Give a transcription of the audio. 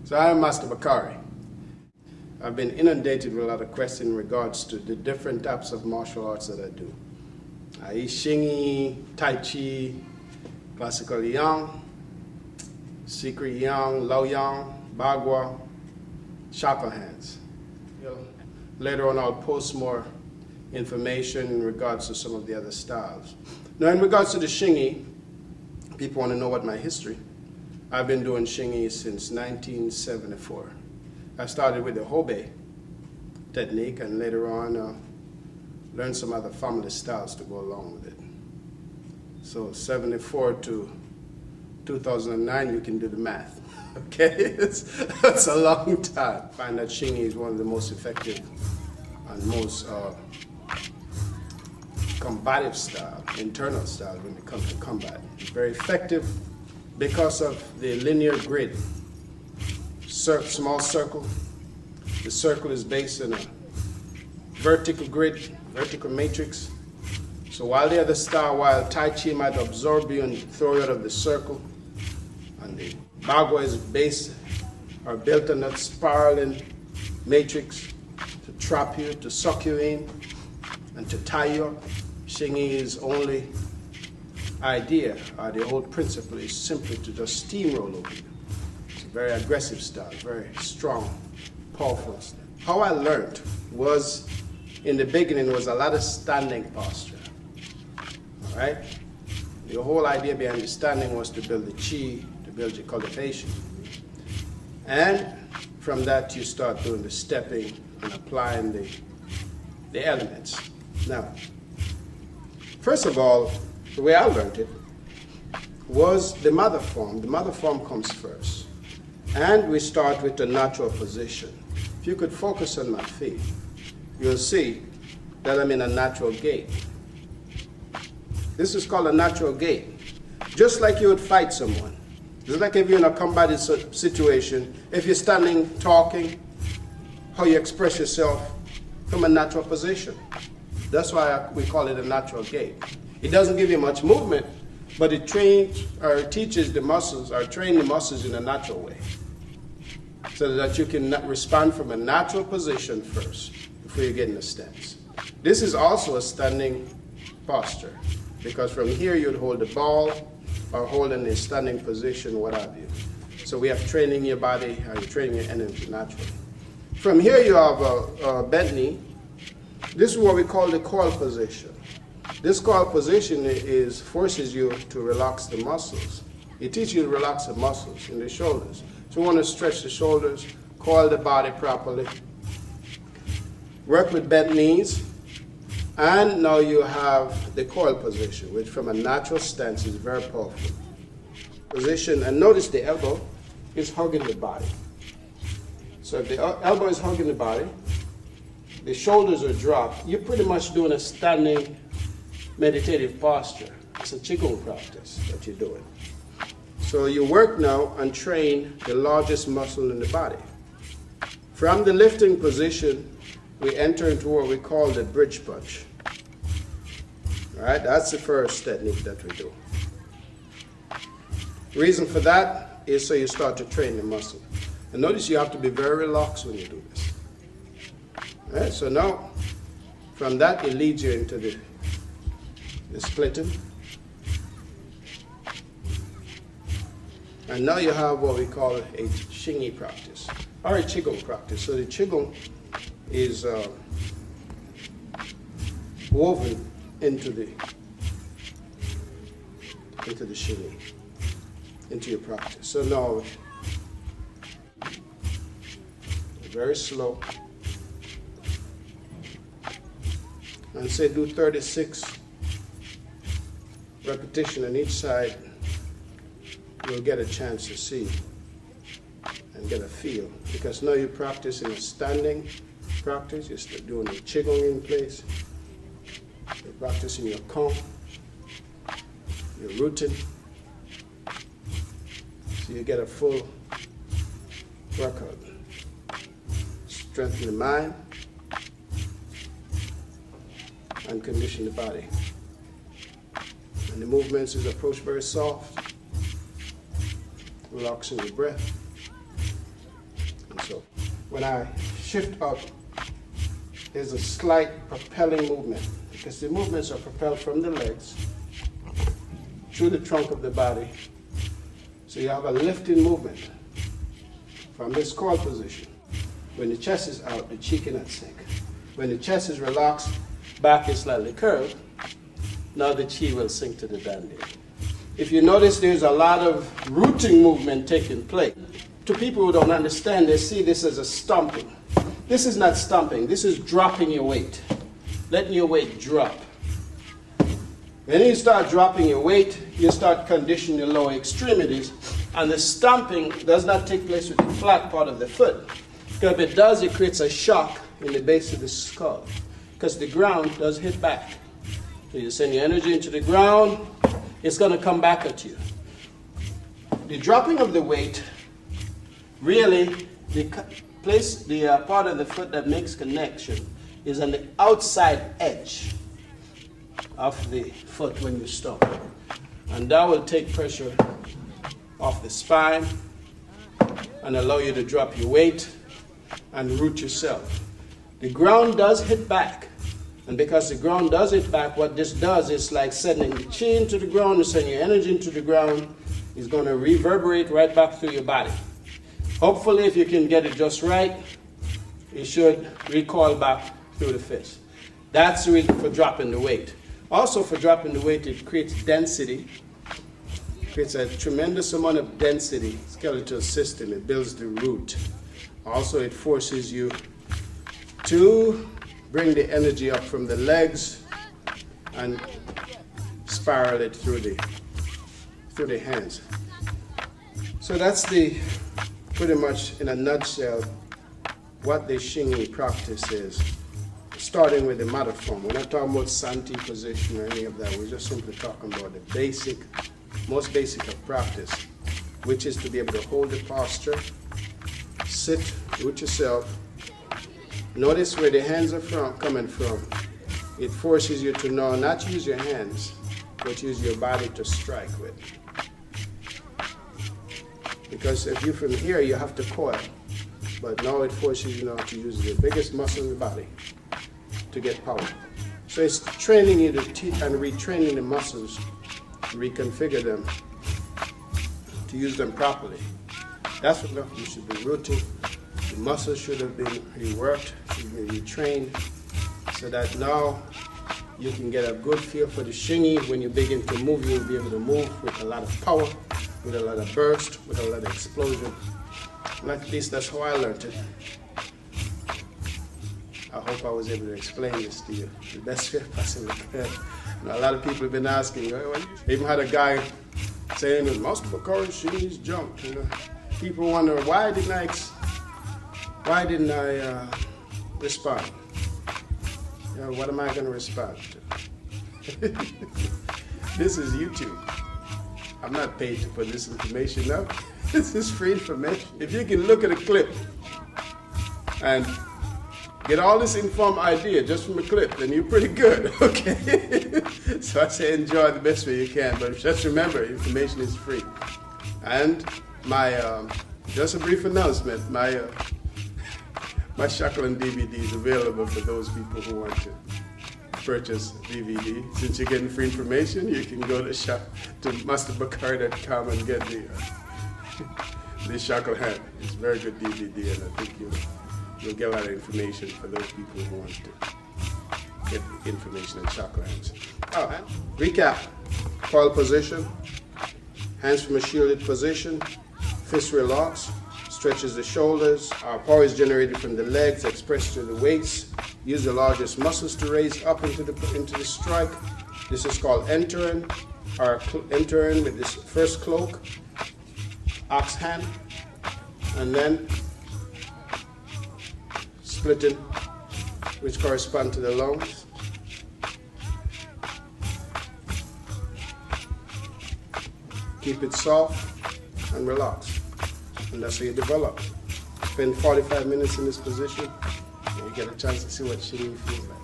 So I am Master Bakari. I've been inundated with a lot of questions in regards to the different types of martial arts that I do. I Xingyi, Tai Chi, Classical Yang, Secret Yang, Lao Yang, Bagua, Shackle Hands. Later on I'll post more information in regards to some of the other styles. Now in regards to the Xingyi, people want to know what my history. I've been doing Xingyi since 1974. I started with the Hobe technique and later on learned some other family styles to go along with it. So 74 to 2009, you can do the math. Okay, that's a long time. I find that Xingyi is one of the most effective and most combative style, internal style when it comes to combat. It's very effective because of the linear grid. Small circle. The circle is based on a vertical grid, vertical matrix. So while the other style, while Tai Chi might absorb you and throw you out of the circle, and the Bagua is based or built on that spiraling matrix to trap you, to suck you in, and to tie you up. Xingyi's only idea, or the whole principle, is simply to just steamroll over you. It's a very aggressive style, very strong, powerful style. How I learned was, in the beginning, was a lot of standing posture. All right? The whole idea behind the standing was to build the chi, to build your cultivation. And from that, you start doing the stepping and applying the elements. Now, first of all, the way I learned it was the mother form. The mother form comes first. And we start with the natural position. If you could focus on my feet, you'll see that I'm in a natural gait. This is called a natural gait. Just like you would fight someone. Just like if you're in a combative situation, if you're standing, talking, how you express yourself from a natural position. That's why we call it a natural gait. It doesn't give you much movement, but it trains or teaches the muscles, or train the muscles in a natural way. So that you can respond from a natural position first before you get in the stance. This is also a standing posture, because from here you'd hold the ball or hold in a standing position, what have you. So we have training your body, or you're training your energy naturally. From here you have a bent knee. This is what we call the coil position. This coil position forces you to relax the muscles. It teaches you to relax the muscles in the shoulders. So we want to stretch the shoulders, coil the body properly, work with bent knees, and now you have the coil position, which from a natural stance is very powerful. Position, and notice the elbow is hugging the body. So if the elbow is hugging the body, the shoulders are dropped, you're pretty much doing a standing meditative posture. It's a Qigong practice that you're doing. So you work now and train the largest muscle in the body. From the lifting position, we enter into what we call the bridge punch. All right, that's the first technique that we do. Reason for that is so you start to train the muscle. And notice you have to be very relaxed when you do this. All right, so now, from that, it leads you into the splitting. And now you have what we call a Xingyi practice, or a Qigong practice. So the Qigong is woven into the Xingyi, into your practice. So now, very slow, and say do 36 repetitions on each side. You'll get a chance to see and get a feel, because now you're practicing a standing practice. You're doing the Qigong in place. You're practicing your Quan, your rooting. So you get a full workout. Strengthen the mind and condition the body. And the movements is approached very soft, relaxing your breath, when I shift up, there's a slight propelling movement because the movements are propelled from the legs through the trunk of the body. So you have a lifting movement from this core position. When the chest is out, the cheek cannot sink. When the chest is relaxed, back is slightly curved, now the chi will sink to the dandy. If you notice, there's a lot of rooting movement taking place. To people who don't understand, they see this as a stomping. This is not stomping, this is dropping your weight, letting your weight drop. When you start dropping your weight, you start conditioning your lower extremities, and the stomping does not take place with the flat part of the foot. Because if it does, it creates a shock in the base of the skull, because the ground does hit back. So you send your energy into the ground, it's going to come back at you. The dropping of the weight, really, the part of the foot that makes connection is on the outside edge of the foot when you stomp. And that will take pressure off the spine and allow you to drop your weight and root yourself. The ground does hit back. And because the ground does hit back, what this does is like sending the chi into the ground and sending your energy into the ground. It's going to reverberate right back through your body. Hopefully, if you can get it just right, it should recoil back through the fist. That's the reason for dropping the weight. Also, for dropping the weight, it creates density. It creates a tremendous amount of density, skeletal system. It builds the root. Also, it forces you to bring the energy up from the legs and spiral it through the hands. So that's pretty much in a nutshell what the Xingyi practice is, starting with the matter form. We're not talking about Santi position or any of that. We're just simply talking about the most basic of practice, which is to be able to hold the posture, sit with yourself. Notice where the hands are coming from. It forces you to now not use your hands, but use your body to strike with. Because if you're from here, you have to coil. But now it forces you now to use the biggest muscle in the body to get power. So it's training you to teach and retraining the muscles, reconfigure them, to use them properly. That's what you should be rooting. The muscles should have been reworked, should be retrained, so that now you can get a good feel for the Xingyi. When you begin to move, you'll be able to move with a lot of power, with a lot of burst, with a lot of explosion. And at least that's how I learned it. I hope I was able to explain this to you the best way I possibly could. A lot of people have been asking, I even had a guy saying that multiple current Xingyi's junk. People wonder, why didn't I respond? What am I going to respond to? This is YouTube. I'm not paid to put this information up. This is free information. If you can look at a clip and get all this informed idea just from a clip, then you're pretty good, okay? So I say enjoy the best way you can, but just remember, information is free. And just a brief announcement, my Shackle DVD is available for those people who want to purchase DVD. Since you're getting free information, you can go to masterbakar.com and get the Shackle Hand. It's a very good DVD, and I think you'll get a lot of information for those people who want to get information on Shackle Hands. Recap: coil position, hands from a shielded position, fist relaxed, stretches the shoulders. Our power is generated from the legs, expressed through the weights. Use the largest muscles to raise up into the strike. This is called entering, or entering with this first cloak, ox hand, and then splitting, which correspond to the lungs. Keep it soft and relaxed, and that's how you develop. Spend 45 minutes in this position, and you get a chance to see what Xingyi feels like.